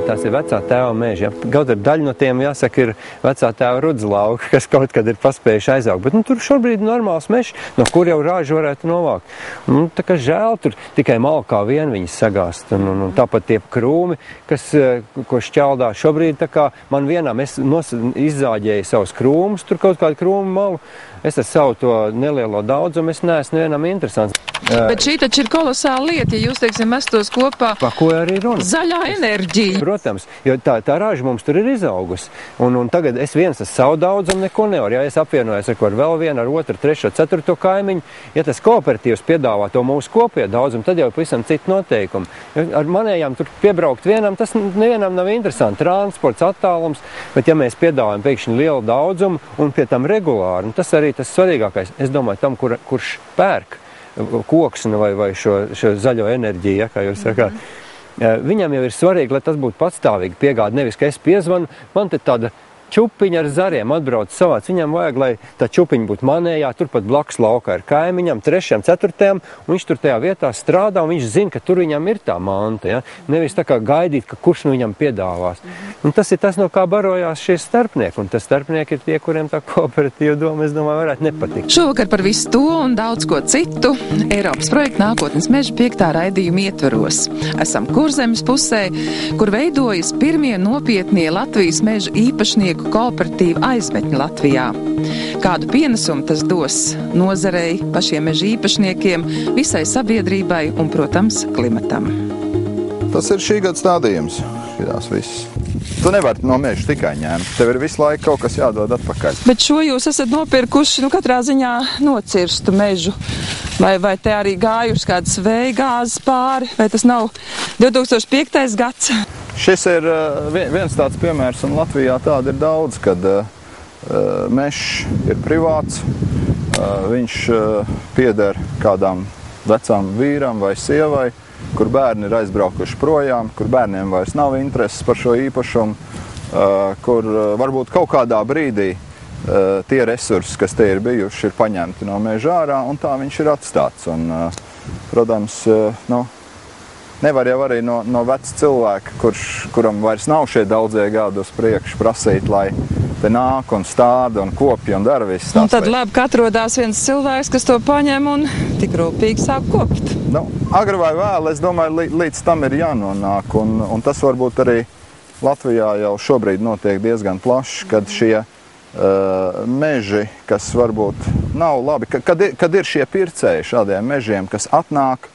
tās ir vecā tēva meži. Ja? Kaut ar daļu no tiem, jāsaka, ir vecā tēva rudzlauka, kas kaut kad ir paspējuši aizaugt. Bet tur šobrīd ir normāls mežs, no kur jau rāžu varētu novākt. Tā kā žēl, tur tikai malkā vien viņas sagāst. Un tāpat tie krūmi, ko šķeldā šobrīd, tā kā man vienam, es izzāģēju savus krūmus, tur kaut kādu krūmu malu. Es ar savu to nelielo daudzumu, es neesmu nevienam interesants. Bet šī taču ir kolosāla lieta, ja jūs, teiksim, mestos kopā. Par ko arī runa? Zaļā enerģija. Protams, jo tā raža mums tur ir izaugusi. Un tagad es viens ar savu daudzumu neko nevaru. Ja es apvienojos ar vēl vienu, ar otru, trešo, ceturto kaimiņu, ja tas kooperatīvs piedāvā to mūsu kopējo daudzumu, tad jau pavisam citu noteikumu. Ar manējām tur piebraukt vienam, tas nevienam nav interesanti. Transports, attālums, bet ja mēs piedāvājam pēkšņi lielu daudzumu un pie tam regulāri, tas arī tas svarīgākais. Es domāju, tam, kurš pērk koksni vai šo zaļo enerģiju, ja, kā jūs sakāt. Viņam jau ir svarīgi, lai tas būtu patstāvīgi piegāde, nevis, ka es piezvanu, man te tāda čupiņa ar zariem atbrauc savāc. Viņam vajag, lai tā čupiņa būtu manējā, turpat blakus laukā ir kaimiņam, trešajam, ceturtajam, un viņš tur tajā vietā strādā, un viņš zina, ka tur viņam ir tā manta, ja? Nevis tā kā gaidīt, ka kurš nu viņam piedāvās. Un tas ir tas, no kā barojās šie starpnieki, un tas starpnieki ir tie, kuriem tā kooperatīva doma, es domāju, varētu nepatikt. Šovakar par visu to un daudz ko citu Eiropas projekta Nākotnes meža 5. raidījuma ietvaros. Esam Kurzemes pusē, kur veidojas pirmie nopietnie Latvijas meža īpašnieki kooperatīva aizmetņi Latvijā. Kādu pienesumu tas dos nozarei, pašiem meža īpašniekiem, visai sabiedrībai un, protams, klimatam. Tas ir šī gada stādījums, šīs viss. Tu nevari no meža tikai ņemt. Tev ir visu laiku kaut kas jādod atpakaļ. Bet šo jūs esat nopirkuši, katrā ziņā nocirstu mežu. Vai te arī gājuši kādas vēja gāzes pāri, vai tas nav 2005. gads? Šis ir viens tāds piemērs, un Latvijā tāda ir daudz, kad mežs ir privāts, viņš pieder kādām vecām vīram vai sievai, kur bērni ir aizbraukuši projām, kur bērniem vairs nav intereses par šo īpašumu, kur varbūt kaut kādā brīdī tie resursi, kas te ir bijuši, ir paņemti no meža ārā, un tā viņš ir atstāts. Un, protams, nevar jau arī no veca cilvēka, kuram vairs nav šie daudzie gadi uz priekšu, prasīt, lai te nāk un stāda un kopja un dara viss tās. Un tad labi, ka atrodās viens cilvēks, kas to paņem un tik rūpīgi sāk kopt. Agri vai vēl, es domāju, līdz tam ir jānonāk, un tas varbūt arī Latvijā jau šobrīd notiek diezgan plaši, kad šie meži, kas varbūt nav labi, kad ir šie pircēji šādiem mežiem, kas atnāk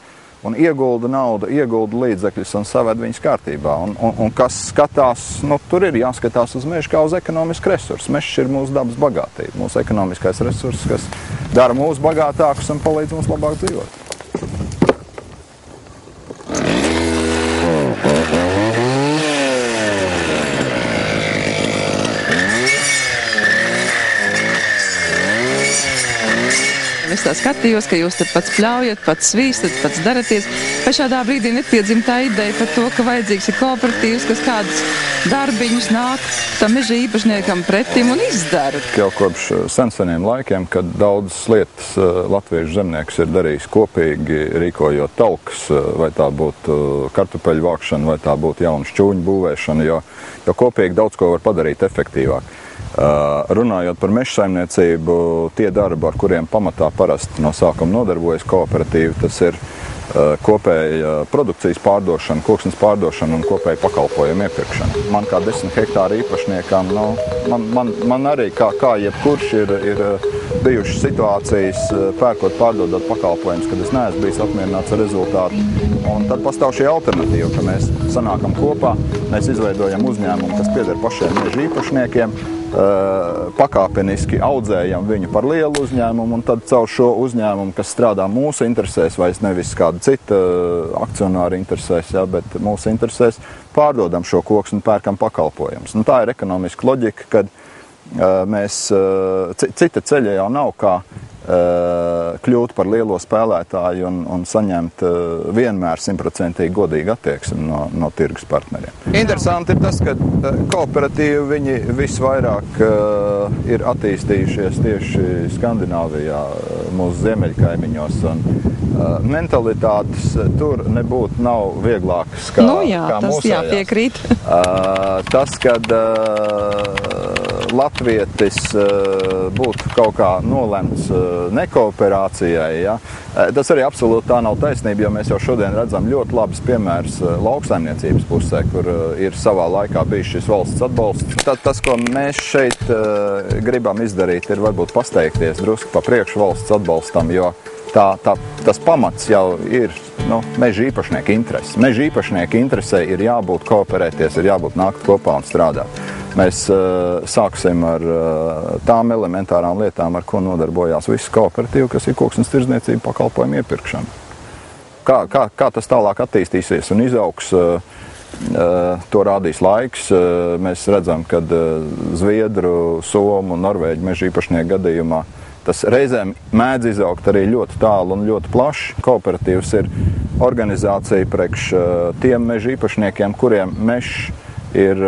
un iegulda naudu, iegulda līdzekļus un saved viņus kārtībā. Un kas skatās, tur ir jāskatās uz mežu kā uz ekonomisku resursu. Mežs ir mūsu dabas bagātība, mūsu ekonomiskais resurss, kas dara mūs bagātākus un palīdz mums labāk dzīvot. Es tā skatījos, ka jūs te pats pļaujat, pats svīstat, pats daraties. Vai šādā brīdī nepiedzim tā ideja par to, ka vajadzīgs ir kooperatīvs, kas kādus darbiņus nāk tam meža īpašniekam pretim un izdara? Jau kopš seniem laikiem, kad daudzas lietas latviešu zemnieks ir darījis kopīgi, rīkojot talkas, vai tā būtu kartupeļu vākšana, vai tā būtu jaunu šķūņu būvēšana, jo kopīgi daudz ko var padarīt efektīvāk. Runājot par meža saimniecību, tie darbi, ar kuriem pamatā parasti no sākuma nodarbojas kooperatīvi, tas ir kopēja produkcijas pārdošana, koksnes pārdošana un kopēja pakalpojumu iepirkšana. Man kā 10 hektāru īpašniekam, man arī kā jebkurš ir bijušas situācijas pērkot, pārdodot pakalpojumus, kad es neesmu bijis apmierināts ar rezultātu. Un tad pastāv šī alternatīva, ka mēs sanākam kopā, mēs izveidojam uzņēmumu, kas pieder pašiem meža īpašniekiem, pakāpeniski audzējam viņu par lielu uzņēmumu, un tad caur šo uzņēmumu, kas strādā mūsu interesēs, vai nevis kāda cita akcionāra interesēs, bet mūsu interesēs, pārdodam šo koksni un pērkam pakalpojumus. Tā ir ekonomiska loģika, kad mēs cita ceļa jau nav, kā kļūt par lielo spēlētāju un saņemt vienmēr 100% godīgu attieksmi no tirgus partneriem. Interesanti ir tas, ka kooperatīvi viņi visvairāk ir attīstījušies tieši Skandināvijā, mūsu ziemeļkaimiņos, un mentalitātes tur nebūtu nav vieglākas kā mūsējās. Jā, piekrīt. Tas, kad latvietis būtu kaut kā nolemts nekooperācijai, ja? Tas arī absolūti tā nav taisnība, jo mēs jau šodien redzam ļoti labs piemērs lauksaimniecības pusē, kur ir savā laikā bijis šis valsts atbalsts. Tas, ko mēs šeit gribam izdarīt, ir varbūt pasteikties drusku pa priekšu valsts atbalstam, jo tas pamats jau ir meža īpašnieka interesi. Meža īpašnieka interesē ir jābūt kooperēties, ir jābūt nākt kopā un strādāt. Mēs sāksim ar tām elementārām lietām, ar ko nodarbojās visi kooperatīvi, kas ir koksnes tirdzniecība pakalpojumu iepirkšana. Kā tas tālāk attīstīsies un izaugs, to rādīs laiks. Mēs redzam, ka Zviedru, Somu un Norvēģu meža īpašnieku gadījumā tas reizēm mēdz izaugt arī ļoti tālu un ļoti plaši. Kooperatīvs ir organizācija priekš tiem meža īpašniekiem, kuriem mežs ir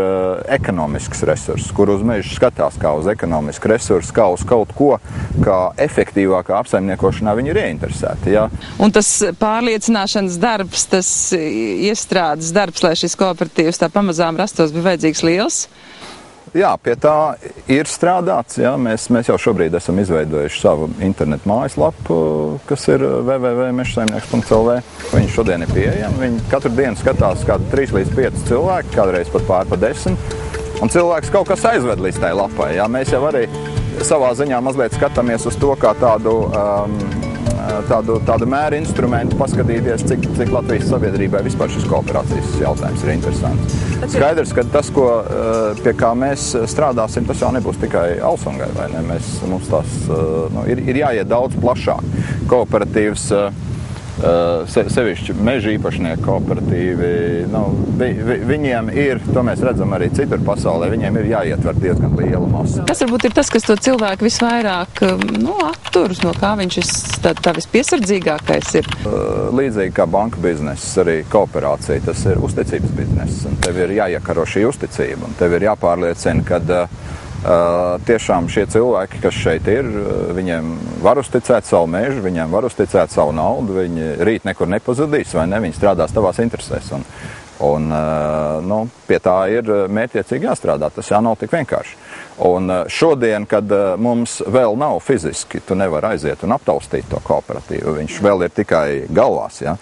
ekonomisks resurs, kur uz mežu skatās kā uz ekonomisku resursu, kā uz kaut ko, kā efektīvākā apsaimniekošanā viņi ir ieinteresēti. Ja? Un tas pārliecināšanas darbs, tas iestrādes darbs, lai šis kooperatīvs tā pamazām rastos, bija vajadzīgs liels? Jā, pie tā ir strādāts. Jā. Mēs jau šobrīd esam izveidojuši savu internetu mājaslapu, kas ir www.mežsaimnieks.lv. Viņi šodien ir pieejami. Viņi katru dienu skatās kādu 3 līdz 5 cilvēki, kādreiz pat pār pa 10. Un cilvēks kaut kas aizved līdz tai lapai. Jā. Mēs jau arī savā ziņā mazliet skatāmies uz to kā tādu mēru instrumentu, paskatīties, cik Latvijas sabiedrībai vispār šis kooperācijas jautājums ir interesants. Skaidrs, ka tas, pie kā mēs strādāsim, tas jau nebūs tikai Alsungai, vai ne? Mums tas ir jāiet daudz plašāk. Kooperatīvs, sevišķi meža īpašnieku kooperatīvi, viņiem ir, to mēs redzam arī citur pasaulē, viņiem ir jāietver diezgan liela masa. Kas varbūt ir tas, kas to cilvēku visvairāk atturas, no kā viņš tā vispiesardzīgākais ir? Līdzīgi kā banka bizness, arī kooperācija, tas ir uzticības bizness, un tev ir jāiekaro šī uzticība, un tev ir jāpārliecina, kad tiešām šie cilvēki, kas šeit ir, viņiem var uzticēt savu mežu, viņiem var uzticēt savu naudu, viņi rīt nekur nepazudīs, vai ne, viņi strādās tavās interesēs. Un pie tā ir mērķiecīgi jāstrādā, tas jau nav tik vienkārši. Un šodien, kad mums vēl nav fiziski, tu nevar aiziet un aptaustīt to kooperatīvu, viņš vēl ir tikai galvās. Ja?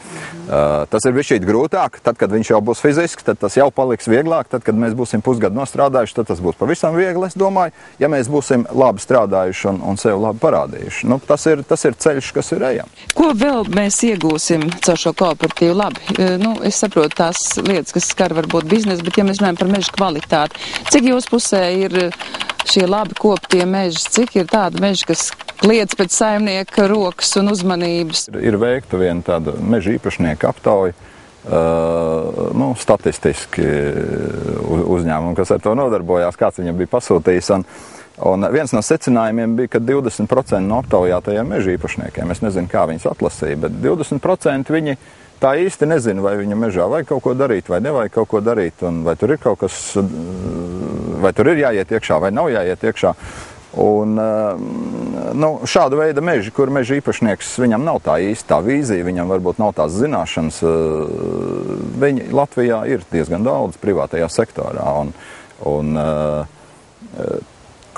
Tas ir bišķīt grūtāk, tad, kad viņš jau būs fiziski, tad tas jau paliks vieglāk, tad, kad mēs būsim pusgadu nostrādājuši, tad tas būs pavisam viegli, es domāju, ja mēs būsim labi strādājuši un sev labi parādījuši. Tas ir ceļš, kas ir ejams. Ko vēl mēs iegūsim caur šo kooperatīvu? Labi, es saprotu tās lietas, kas skar varbūt biznesu, bet ja mēs runājam par meža kvalitāti, cik jūs pusē ir šie labi koptie meži, cik ir tāda meža, kas kliedz pēc saimnieka rokas un uzmanības? Ir veikta viena tāda meža īpašnieka aptauja, statistiski uzņēmumi, kas ar to nodarbojās, kāds viņam bija pasūtījis. Un viens no secinājumiem bija, ka 20% no aptaujātajiem meža īpašniekiem, es nezinu, kā viņus atlasīja, bet 20% viņi tā īsti nezina, vai viņa mežā vajag kaut ko darīt, vai nevajag kaut ko darīt, un vai tur ir kaut kas, vai tur ir jāiet iekšā, vai nav jāiet iekšā. Un šāda veida meži, kur meža īpašnieks, viņam nav tā īsta vīzija, viņam varbūt nav tās zināšanas, viņi Latvijā ir diezgan daudz privātajā sektorā. Un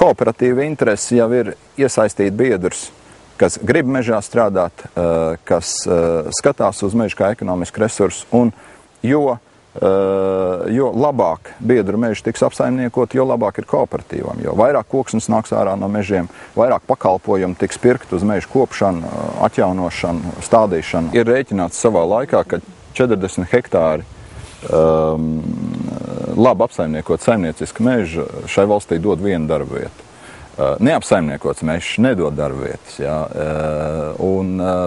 kooperatīva interese jau ir iesaistīt biedrus, kas grib mežā strādāt, kas skatās uz mežu kā ekonomisku resursu, un jo labāk biedru meži tiks apsaimniekot, jo labāk ir kooperatīvam, jo vairāk koksnes nāks ārā no mežiem, vairāk pakalpojumu tiks pirkt uz mežu kopšanu, atjaunošanu, stādīšanu. Ir rēķināts savā laikā, ka 40 hektāri labi apsaimniekot saimniecisku mežu šai valstī dod vienu darba vietu. Neapsaimniekots mežs nedod darbvietas. Ja?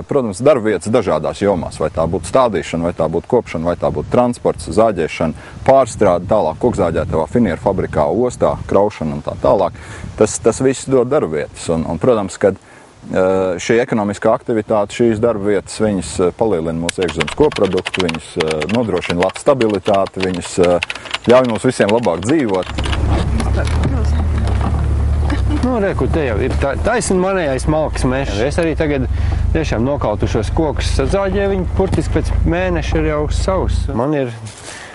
Protams, darbvietas dažādās jomās, vai tā būtu stādīšana, vai tā būtu kopšana, vai tā būtu transports, zāģēšana, pārstrāde, tālāk kokzāģētavā, finieru fabrikā, ostā, kraušana un tā tālāk. Tas viss dod darbvietas. Un, protams, kad šī ekonomiskā aktivitāte, šīs darba vietas, viņas palielina mūsu iekšzemes koproduktu, viņas nodrošina labu stabilitāti, viņas ļauj mums visiem labāk dzīvot. Nu, reku, te jau ir taisni manējais malkas mežs. Es arī tagad tiešām nokautu šos kokus, sadzāģēju viņu burtiski pēc mēneša ir jau savs. Man ir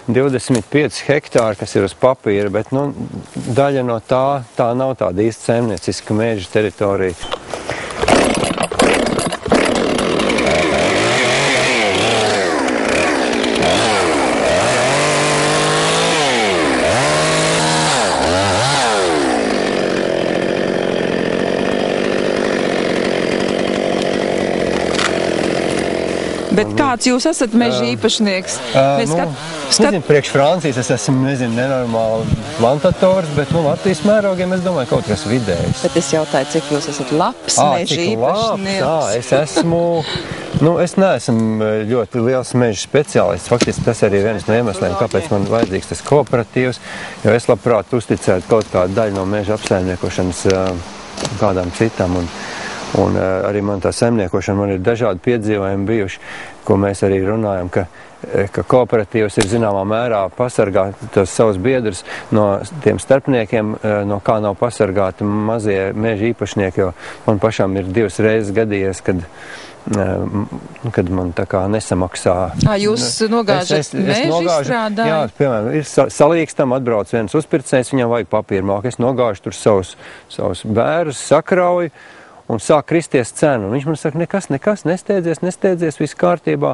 25 hektāri, kas ir uz papīra, bet daļa no tā nav tāda īsta saimnieciska meža teritorija. Bet kāds jūs esat meža īpašnieks? Nezinu, priekš Francijas es esmu, nenormāli plantators, bet Latvijas mērogiem es domāju kaut kas vidējs. Bet es jautāju, cik jūs esat labs meža īpašnieks? Es esmu, es neesmu ļoti liels meža speciālists. Faktiski tas arī viens no iemesliem, kāpēc man vajadzīgs tas kooperatīvs, jo es labprāt uzticētu kaut kādu daļu no meža apsaimniekošanas kādām citām. Un arī man tā saimniekošana, man ir dažādi piedzīvojumi bijuši, ko mēs arī runājam, ka kooperatīvs ir zināmā mērā pasargā tos savus biedrus no tiem starpniekiem, no kā nav pasargāti mazie meža īpašnieki, jo man pašām ir 2 reizes gadījies, kad man tā kā nesamaksā. Jūs nogāžat mežu izstrādāju? Jā, piemēram, ir salīgstam, atbrauc viens uzpircējs, viņam vajag papīrmāku, es nogāžu tur savus bērus, sakrauju, un sāk kristies cenu. Un viņš man saka, nekas, nesteidzies, viss kārtībā.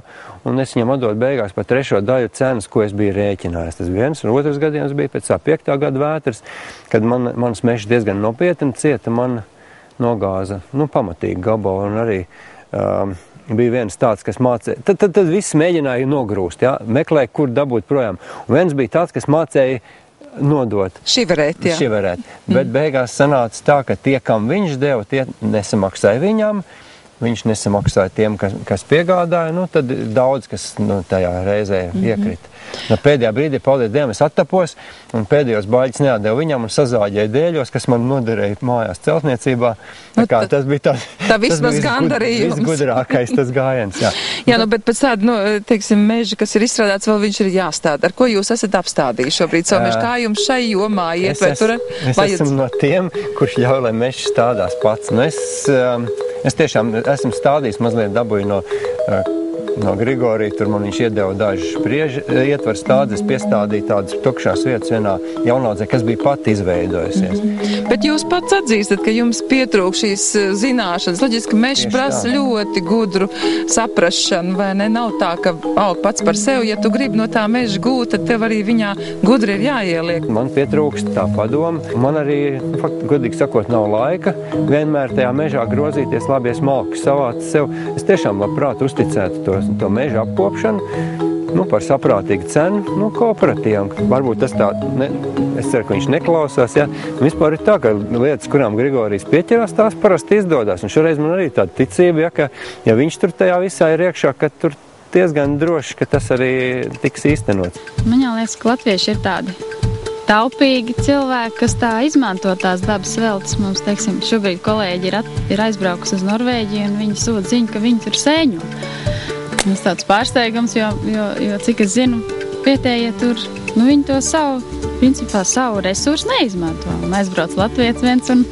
Un es viņam atdodu beigās par 3. daļu cenas, ko es biju rēķinājis. Tas viens, un otrs gadījums bija pēc tā 5. gada vētras, kad mans mežs diezgan nopietni cieta, man nogāza, pamatīgi gabalu, un arī bija viens tāds, kas mācēja. Tad viss mēģināja nogrūst, meklēja, kur dabūt projām. Un viens bija tāds, kas mācēja nodot. Šiverēt, jā. Šiverēt. Bet beigās sanāca tā, ka tie, kam viņš deva, tie nesamaksāja viņam, viņš nesamaksāja tiem, kas piegādāja, tad daudz, kas tajā reizē iekrita. Pēdējā brīdī, paldies Dievam, es attapos, un pēdējos baļķus neatdevu viņam un sazāģēju dēļos, kas man noderēja mājās celtniecībā. Tas bija visgudrākais tas gājiens, jā. Jā, bet pēc tāda, teiksim, meža, kas ir izstrādāts, vēl viņš ir jāstāda. Ar ko jūs esat apstādījuši šobrīd savu mežu? Kā jums šai jomā iet? Es esmu no tiem, kurš ļauj, lai mežs stādās pats. Es tiešām esmu stādījis, mazliet dabūju no Grigorija, tur man viņš iedeva dažus spriežu ietver stādes, piestādīja tādas tukšās vietas vienā jaunaudzē, kas bija pat izveidojusies. Bet jūs pats atzīstat, ka jums pietrūk šīs zināšanas. Loģiski, ka mežs prasa ļoti gudru saprašanu, vai ne? Nav tā, ka aug pats par sevi. Ja tu gribi no tā meža gūt, tad tev arī viņā gudri ir jāieliek. Man pietrūkst tā padoma. Man arī, godīgi sakot, nav laika vienmēr tajā mežā grozīties, labi, es malku savācu sev. Es tiešām labprāt uzticētu to meža apkopšanu, par saprātīgu cenu, kooperatīvam. Varbūt tas tā, es ceru, ka viņš neklausās, jā. Vispār ir tā, ka lietas, kurām Grigorijs pieķerās, tās parasti izdodas. Un šoreiz man arī tāda ticība, ka ja viņš tur tajā visā ir iekšā, ka tur diezgan droši, ka tas arī tiks īstenots. Man liekas, ka latvieši ir tādi taupīgi cilvēki, kas tā izmanto tās dabas veltes. Mums, teiksim, šobrīd kolēģi ir aizbraukusi uz Norvēģiju, un viņi sūta ziņu, ka viņi tur sēņo. Tas tāds pārsteigums, jo cik es zinu, vietējie tur, viņi to savu resursu neizmanto. Un aizbrauc latvietis viens un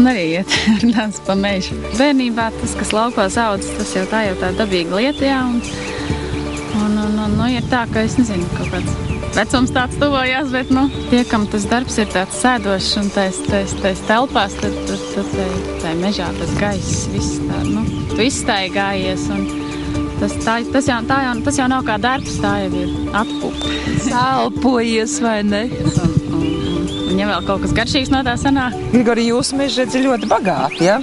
arī iet ar pa mežu. Bērnībā tas, kas laukos audzes, tas jau tā dabīga lieta, jā. Un ir tā, ka es nezinu, kaut kāds vecums tāds tuvojās, bet, tie, kam tas darbs ir tāds sēdošs un tais telpās, tad tai mežā tas gaiss, viss tā, tu izstaigājies un tas jau nav kā darbs, tā jau ir atpūta. Sālpojies, vai ne? Un ja vēl kaut kas garšīgs no tā sanāk. Grigori, jūsu meža redz ļoti bagāti, ja?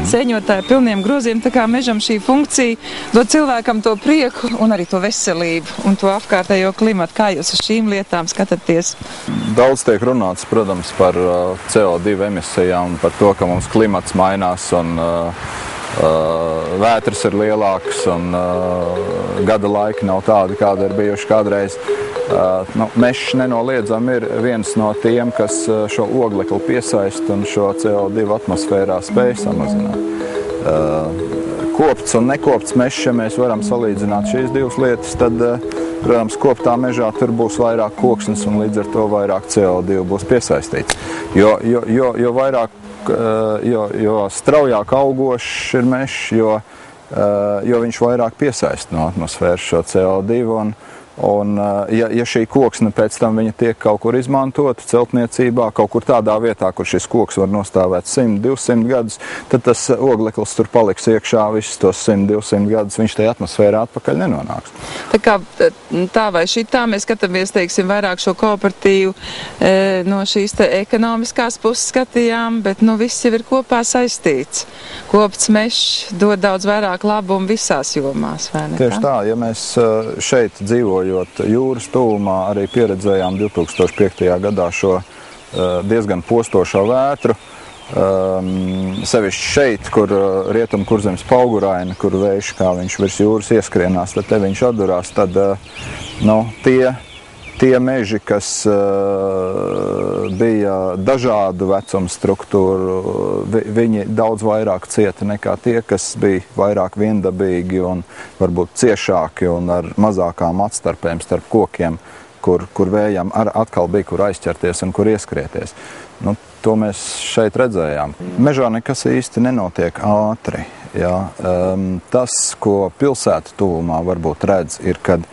Sēņotāji pilniem groziem, tā kā mežam šī funkcija dod cilvēkam to prieku un arī to veselību un to apkārtējo klimatu. Kā jūs uz šīm lietām skatāties? Daudz tiek runāts, protams, par CO2 emisijām, par to, ka mums klimats mainās un vētras ir lielākas un gada laiki nav tādi, kādi ir bijuši kādreiz. Mežs nenoliedzami ir viens no tiem, kas šo oglekli piesaist un šo CO2 atmosfērā spēj samazināt. kopts un nekopts mežs, ja mēs varam salīdzināt šīs divas lietas, tad, protams, koptā mežā tur būs vairāk koksnes un līdz ar to vairāk CO2 būs piesaistīts. Jo vairāk, jo straujāk augošs ir mežs, jo viņš vairāk piesaist no atmosfēras šo CO2 un ja šī koksne pēc tam viņa tiek kaut kur izmantota celtniecībā, kaut kur tādā vietā, kur šis koks var nostāvēt 100-200 gadus, tad tas ogleklis tur paliks iekšā visus tos 100-200 gadus, viņš tajā atmosfērā atpakaļ nenonāks. Tā vai šitā mēs skatāmies, teiksim, vairāk šo kooperatīvu no šīs te ekonomiskās puses skatījām, bet viss jau ir kopā saistīts. Kopts mežs dod daudz vairāk labumu visās jomās, vai ne? Tieši tā, ja mēs šeit dzīvojam, jūras tuvumā arī pieredzējām 2005. gadā šo diezgan postošo vētru. Sevišķi šeit, kur rietum Kurzemes Pauguraina, kur vējš, kā viņš virs jūras ieskrienās, tad te viņš atdurās, tad tie meži, kas bija dažādu vecumu struktūru, viņi daudz vairāk cieta nekā tie, kas bija vairāk viendabīgi un varbūt ciešāki un ar mazākām atstarpēm starp kokiem, kur vējam atkal bija, kur aizķerties un kur ieskrieties. To mēs šeit redzējām. Mežā nekas īsti nenotiek ātri. Jā. Tas, ko pilsētu tuvumā varbūt redz, ir, kad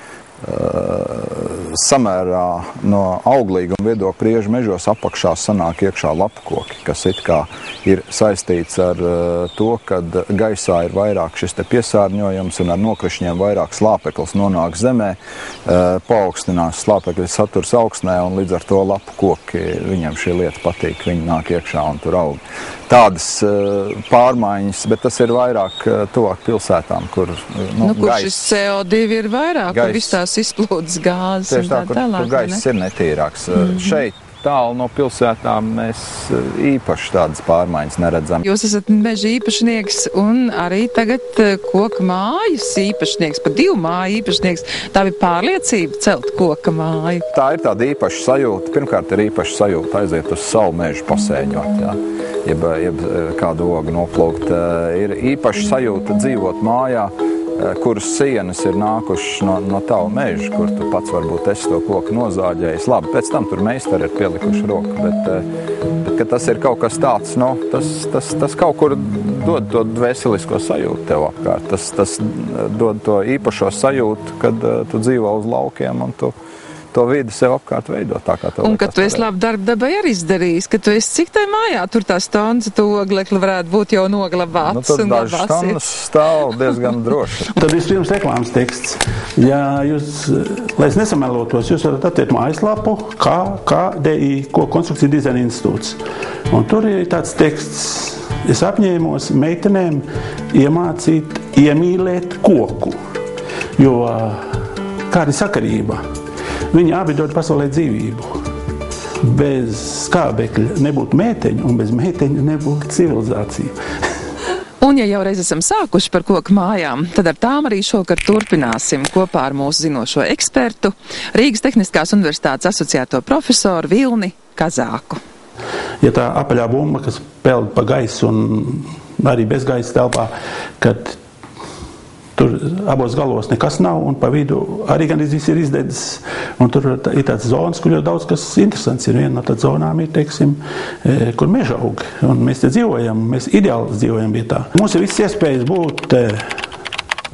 samērā no auglīguma viedokļa priežu mežos apakšā sanāk iekšā lapkoki, kas it kā ir saistīts ar to, kad gaisā ir vairāk šis te piesārņojums un ar nokrišņiem vairāk slāpeklis nonāk zemē, paaugstinās slāpekļa saturs augsnē un līdz ar to lapkoki, viņam šī lieta patīk, viņi nāk iekšā un tur aug. Tādas pārmaiņas, bet tas ir vairāk tuvāk pilsētām, kur kur šis CO2 ir vairāk, kur viss tās izplūdes gāzes. Tieši tā, kur gaiss ir netīrāks. Šeit tālu no pilsētām mēs īpaši tādas pārmaiņas neredzam. Jūs esat meža īpašnieks un arī tagad koka mājas īpašnieks, pa 2 māju īpašnieks. Tā bija pārliecība celt koka māju. Tā ir tāda īpaša sajūta. Pirmkārt ir īpaša sajūta aiziet uz savu mežu pasēņot, jā. Jeb kādu ogu noplūkt. Ir īpaša sajūta dzīvot mājā, kuras sienas ir nākušas no tava meža, kur tu pats varbūt esi to koku nozāģējis. Labi, pēc tam tur meistari ir pielikuši roku, bet kad tas ir kaut kas tāds, tas kaut kur dod to dvēselisko sajūtu tev apkārt. Tas dod to īpašo sajūtu, kad tu dzīvo uz laukiem un tu to vidi sev apkārt veido tā, kā tev. Un kad tu esi labu darbu dabai arī izdarījis, ka tu esi cik tai mājā, tur tās tonnas, tu oglekli varētu būt jau noglabāts. Tad dažas tonnas stāv diezgan droši. Tad vispirms reklāmas teksts. Ja jūs, lai es nesamelotos, jūs varat attiekt mājaslapu KDI, Koku konstrukciju dizaina institūts. Un tur ir tāds teksts. Es apņēmos meitenēm iemācīt iemīlēt koku, jo kāda ir sakarība? Viņi abi dod pasaulē dzīvību. Bez skābekļa nebūtu mēteņu, un bez mēteņu nebūtu civilizācija. Un ja jau reiz esam sākuši par koku mājām, tad ar tām arī šovakar turpināsim kopā ar mūsu zinošo ekspertu, Rīgas Tehniskās universitātes asociēto profesoru Vilni Kazāku. Ja tā apaļā bumba, kas peld pa gaisu un arī bez gaisa telpā, kad tur abos galos nekas nav, un pa vidu arī gan viss ir izdedzis. Un tur ir tāds zonas, kur ļoti daudz kas interesants ir. Viena no tādas zonām ir, teiksim, kur meža aug. Un mēs te dzīvojam, mēs ideāli dzīvojam vietā. Mums ir viss iespējas būt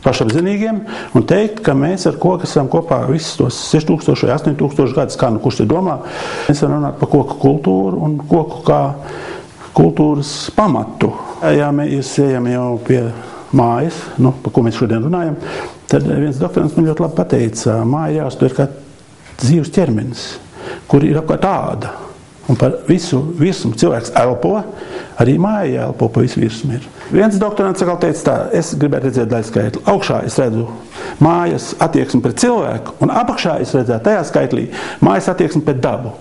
pašapzinīgiem un teikt, ka mēs ar koku esam kopā visus tos 6000 vai 8000 gadus, kā kurš te domā. Mēs varam runāt par koku kultūru un koku kā kultūras pamatu. Ja mēs ejam jau pie mājas, par ko mēs šodien runājam, tad viens doktorants man ļoti labi pateica, māja jāuztver kā dzīves ķermenis, kur ir apkārt āda. Un par visu virsmu cilvēks elpo, arī māja jāelpo pa visu virsmu ir. Viens doktorants atkal teica tā, es gribētu redzēt daļskaitli. Augšā es redzu mājas attieksmi pret cilvēku, un apakšā es redzētu tajā skaitlī mājas attieksmi pret dabu.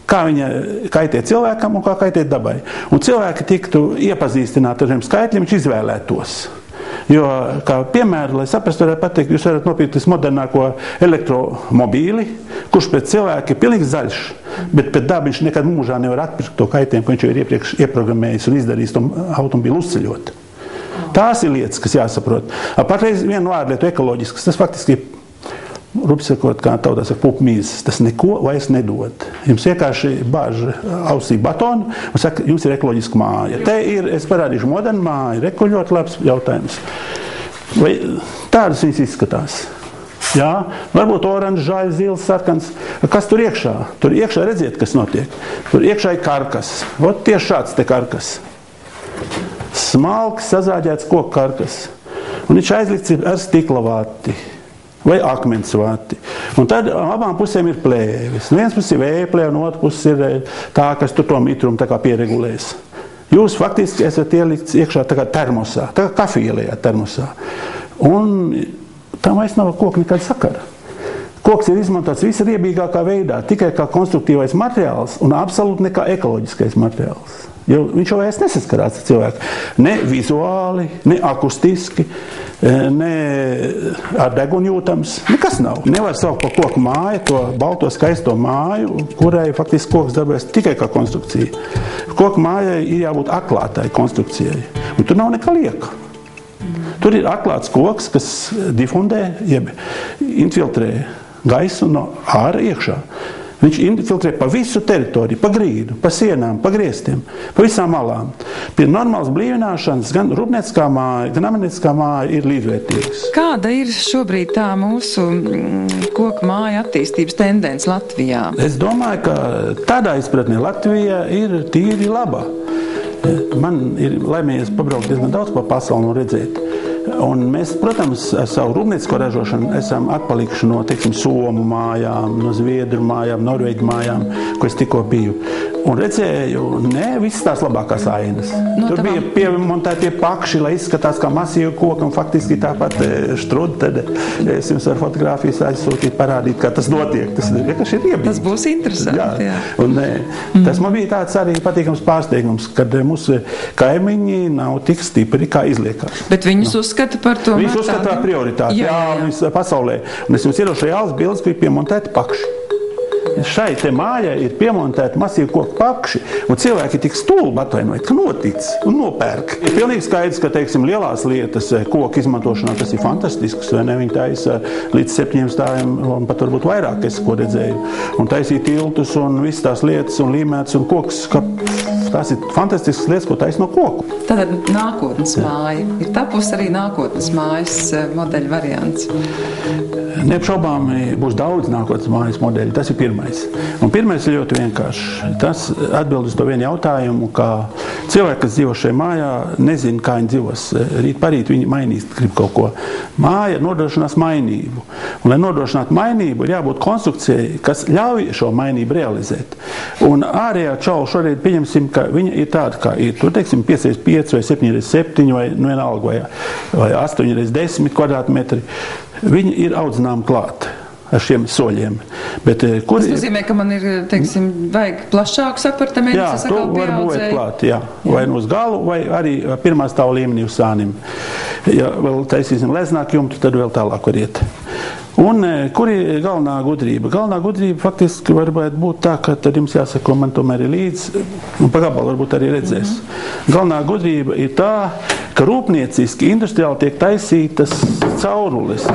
Kā viņa kaitē cilvēkam un kā kaitē dabai. Un cilvēki tiktu iepazīstināti ar šiem skaitļiem, viņš izvēlētos. Jo, kā piemēru, lai saprastu, varētu pateikt, jūs varat nopirkt modernāko elektromobīli, kurš pret cilvēku ir pilnīgi zaļš, bet pret dabu viņš nekad mūžā nevar atpirkt to kaitējumu, ko viņš jau ir iepriekš ieprogrammējis un izdarījis to automobīlu uzceļot. Tās ir lietas, kas jāsaprot. Patreiz vienu vārdu lietu ekoloģisks, tas faktiski ir, rupi sakot, kā tautā saka, pupmīzes, tas neko vairs nedod. Jums vienkārši bāž ausī batonu un saka, jums ir ekoloģiska māja. Te ir, es parādīšu modernu māju, reku ļoti labs jautājums. Vai tādas viņas izskatās? Jā, varbūt oranžs, žāļs, zils, sarkans. Kas tur iekšā? Tur iekšā redziet, kas notiek. Tur iekšā ir karkas. Vot tieši šāds te karkas. Smalks, sazāģēts koku karkas. Un viņš aizlikts ar stikla vāti vai akmens vāti. Un tad abām pusēm ir plēvis. Viens puses ir vēja un otrs puses ir tā, kas tur to mitrumu tā kā pieregulēs. Jūs faktiski esat ielikts iekšā tā kā termosā, tā kā kafijēlējā termosā. Un tam vairs nav koku nekāda sakara. Koks ir izmantots visriebīgākā veidā, tikai kā konstruktīvais materiāls un absolūti nekā ekoloģiskais materiāls. Jo viņš jau vairs nesaskarās ar cilvēku. Ne vizuāli, ne akustiski, ne ar degunu jūtams. Nekas nav. Nevar saukt par koku māju, to balto skaisto māju, kurai faktiski koks darbojas tikai kā konstrukcija. Koku mājai ir jābūt atklātai konstrukcijai. Un tur nav nekā lieka. Tur ir atklāts koks, kas difundē, jeb infiltrē gaisu no ārā iekšā. Viņš infiltrē pa visu teritoriju, pa grīdu, pa sienām, pa griestiem, pa visām malām. Pie normālas blīvināšanas gan rūpnieciskā māja, gan amenieciskā māja ir līdzvērtīgas. Kāda ir šobrīd tā mūsu koku māja attīstības tendence Latvijā? Es domāju, ka tādā izpratnē Latvija ir tīri laba. Man ir laimējies pabraukt diezgan daudz pa pasauli un redzēt. Un mēs, protams, ar savu rūpniecisko ražošanu esam atpalikuši no, teiksim, Somu mājām, no Zviedru mājām, Norvēģu mājām, ko es tikko biju. Un redzēju, ne visas tās labākās ainas. Tur bija piemontētie pakši, lai izskatās kā masīvu koku, un faktiski tāpat štrudi, tad es jums ar fotogrāfijas aizsūtīt, parādīt, kā tas notiek. Tas vienkārši ir iebīgs. Tas būs interesanti, jā. Un, tas man bija tāds arī patīkams pārsteigums, kad mūsu kaimiņi nav tik stipri, kā izliekās. Bet viņus uzskata par to Viņus uzskata par prioritāti, jā, pasaulē. Un es jums iedošu reāls bildes, ka ir piemontēti pakši. Šai te mājai ir piemontēti masīvi koku pakši, un cilvēki ir tik stulbi atvainojiet, ka notic un nopērk. Ir pilnīgi skaidrs, ka, teiksim, lielās lietas koku izmantošanā tas ir fantastisks, vai ne? Viņi taisa līdz 7 stājiem, un pat varbūt vairāk, es ko redzēju. Un taisīja tiltus un visas tās lietas un līmētas un koks, ka tās ir fantastiskas lietas, ko taisa no koku. Tātad nākotnes māja. Ir tapus arī nākotnes mājas modeļa variants. Neapšaubāmi būs daudz nākotnes mājas modeļi. Tas ir pirmais. Un pirmais ir ļoti vienkārši. Tas atbild uz to vienu jautājumu, ka cilvēki, kas dzīvo šajā mājā, nezina, kā viņi dzīvos. Rīt parīt viņi mainīs, grib kaut ko. Māja nodrošinās mainību. Un, lai nodrošinātu mainību, ir jābūt konstrukcijai, kas ļauj šo mainību realizēt. Un ārējā čaula šoreiz pieņemsim, ka viņa ir tāda, kā ir. Tur, teiksim, 5x5 vai 7x7 vai vienalga vai 8x10 kvadrātmetri. Viņi ir audzināmi klāt ar šiem soļiem. Bet, tas nozīmē, ka man ir, teiksim, vajag plašākus apartamentus. Jā, to var būvēt klāt, jā. Vai nu uz galu, vai arī pirmā stāva līmenī uz sānim. Ja vēl taisīsim leznāk jumtu, tad vēl tālāk var iet. Un kur ir galvenā gudrība? Galvenā gudrība faktiski varbūt būt tā, ka tad jums jāsako, man tomēr ir līdz, un pa gabalu varbūt arī redzēs. Galvenā gudrība ir tā, ka rūpnieciski, industriāli tiek taisītas caurules,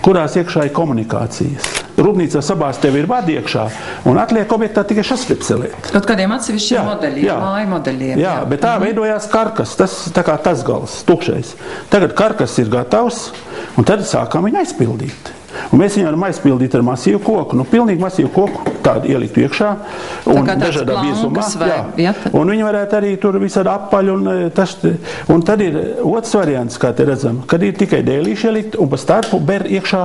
kurās iekšā ir komunikācijas. Rūpnīcā sabās tev ir vadi iekšā, un atliek objektā tikai šastripselēt. Kaut kādiem atsevišķiem modeļiem, māju modeļiem. Jā, bet tā veidojās karkas, tas tā kā tas gals, tukšais. Tagad karkas ir gatavs, un tad sākām viņu aizpildīt. Un mēs viņu varam aizpildīt ar masīvu koku, nu pilnīgi masīvu koku, tādu ieliktu iekšā, un dažādā biezumā. Un viņi varētu arī tur visādi apaļ, un tad ir otrs variants, kā te redzam, kad ir tikai dēlīši ielikt, un pa starpu ber iekšā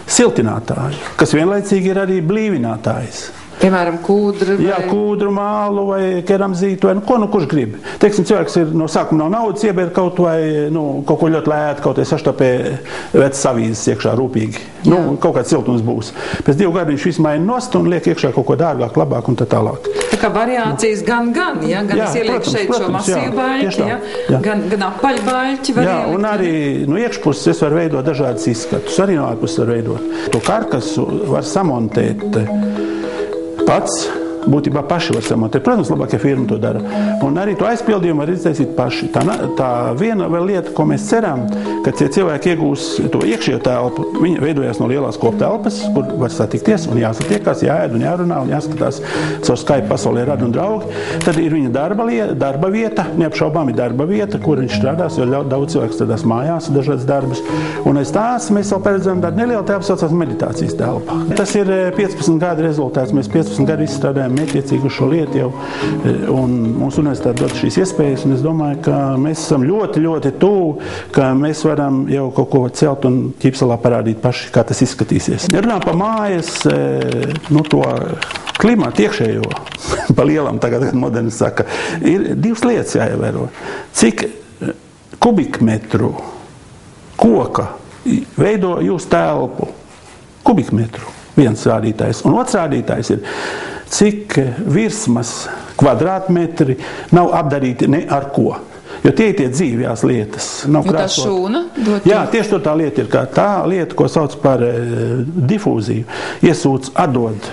siltinātāju, kas vienlaicīgi ir arī blīvinātājs. Piemēram, kūdru vai... Jā, kūdru mālu vai keramzītu vai, ko kurš grib. Teiksim, cilvēks ir no sākuma nav naudas, ieber kaut vai, kaut ko ļoti lētu, kaut vai saštapē vecas avīzes iekšā rūpīgi. Kaut kāds siltums būs. Pēc 2 gadu viņš visu maina nost un liek iekšā kaut ko dārgāk, labāk un tā tālāk. Tā kā variācijas gan, ja? Gan es ielieku šeit šo masīvu baļķi, ja? Gan apaļbaļķi var ielikt. Un arī no iekšpuses es varu veidot dažādas izskatus, arī no ārpuses var veidot. To karkasu var samontēt pats būtībā paši var samontēt. Protams, labākie firma to dara. Un arī to aizpildījumu var iztaisīt paši. Tā viena vēl lieta, ko mēs ceram, ka tie cilvēki iegūs to iekšējo telpu, viņi veidojās no lielās koptelpas, kur var satikties un jāsatiekās, jāēd un jārunā un jāskatās caur Skype pasaulē radi un draugi. Tad ir viņa darba vieta, neapšaubām ir darba vieta, kur viņš strādās, jo daudz cilvēku strādās mājās, dažādas darbus. Un aiz tās mēs vēl paredzam tādu nelielu telpu, saucās meditācijas telpa. Tas ir 15 gadu rezultāts. Mēs 15 gadu izstrādājam mērķiecīgi šo lietu jau, un mūsu universitāte dod šīs iespējas, un es domāju, ka mēs esam ļoti, ļoti tuvu, ka mēs varam jau kaut ko celt un Ķīpsalā parādīt paši, kā tas izskatīsies. Runā pa mājas, to klimatu iekšējo, pa lielam tagad, kad moderni saka, ir divas lietas jāievēro. Cik kubikmetru koka veido jūsu telpu? Kubikmetru. Viens rādītājs. Un otrs rādītājs ir, cik virsmas kvadrātmetri nav apdarīti ne ar ko. Jo tie ir tie dzīvjās lietas. Nav tā šūna? Jā, tieši to tā lieta ir. Tā lieta, ko sauc par difūziju. Iesūc, atdod.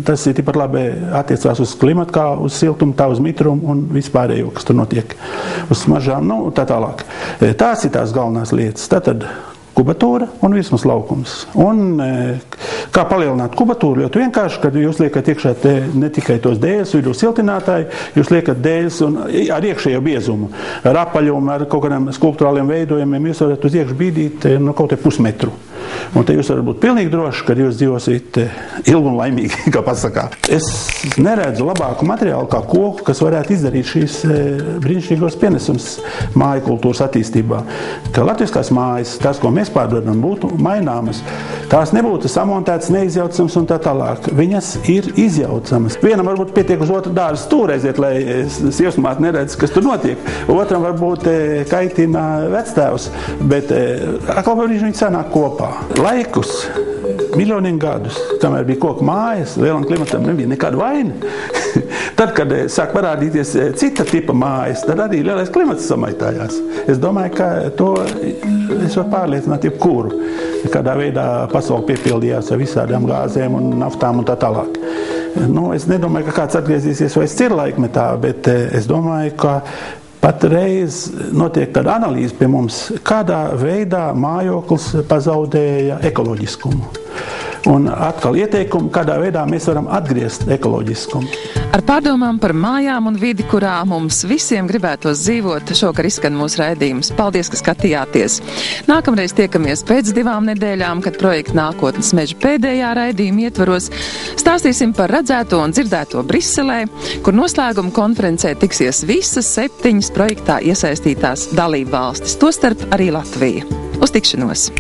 Tas ir tikpat labi attiecās uz klimatu, kā uz siltumu, tā uz mitrumu un vispārējo, kas tur notiek. Uz smaržām, tā tālāk. Tās ir tās galvenās lietas. Tātad kubatūra un virsmas laukums. Un kā palielināt kubatūru? Ļoti vienkārši, kad jūs liekat iekšā ne tikai tos dēļus, vidū siltinātāji, jūs liekat dēļus un ar iekšējo biezumu, ar apaļumu, ar kaut kādiem skulpturāliem veidojumiem, jūs varat uz iekšu bīdīt kaut pusmetru. Un te jūs varat būt pilnīgi droši, kad jūs dzīvosiet ilgi un laimīgi, kā pasakā. Es neredzu labāku materiālu kā koku, kas varētu izdarīt šīs brīnišķīgos pienesums māju kultūras attīstībā. Ka latviskās mājas, tās, ko mēs pārdodam, būtu maināmas. Tās nebūtu samontētas, neizjaucamas un tā tālāk. Viņas ir izjaucamas. Vienam varbūt pietiek uz otru dārzu stūri aiziet, lai sievsmāte neredz, kas tur notiek. Otram varbūt kaitina vectēvs, bet atkal viņi sanāk kopā. Laikus, miljoniem gadus, kamēr bija koku mājas, lielam klimatam nebija nekāda vaina. Tad, kad sāk parādīties cita tipa mājas, tad arī lielais klimats samaitājās. Es domāju, ka to es varu pārliecināt jebkuru. Kādā veidā pasauli piepildījās ar visādām gāzēm un naftām un tā tālāk. Es nedomāju, ka kāds atgriezīsies vairs cirlaikmetā, bet es domāju, ka patreiz notiek tāda analīze pie mums, kādā veidā mājoklis pazaudēja ekoloģiskumu. Un atkal ieteikumu, kādā veidā mēs varam atgriezt ekoloģiskumu. Ar pārdomām par mājām un vidi, kurā mums visiem gribētos dzīvot, šokar izskan mūsu raidījums. Paldies, ka skatījāties! Nākamreiz tiekamies pēc 2 nedēļām, kad projekta Nākotnes meža pēdējā raidījuma ietvaros stāstīsim par redzēto un dzirdēto Briselē, kur noslēguma konferencē tiksies visas 7 projektā iesaistītās dalībvalstis, tostarp arī Latvija. Uz tikšanos!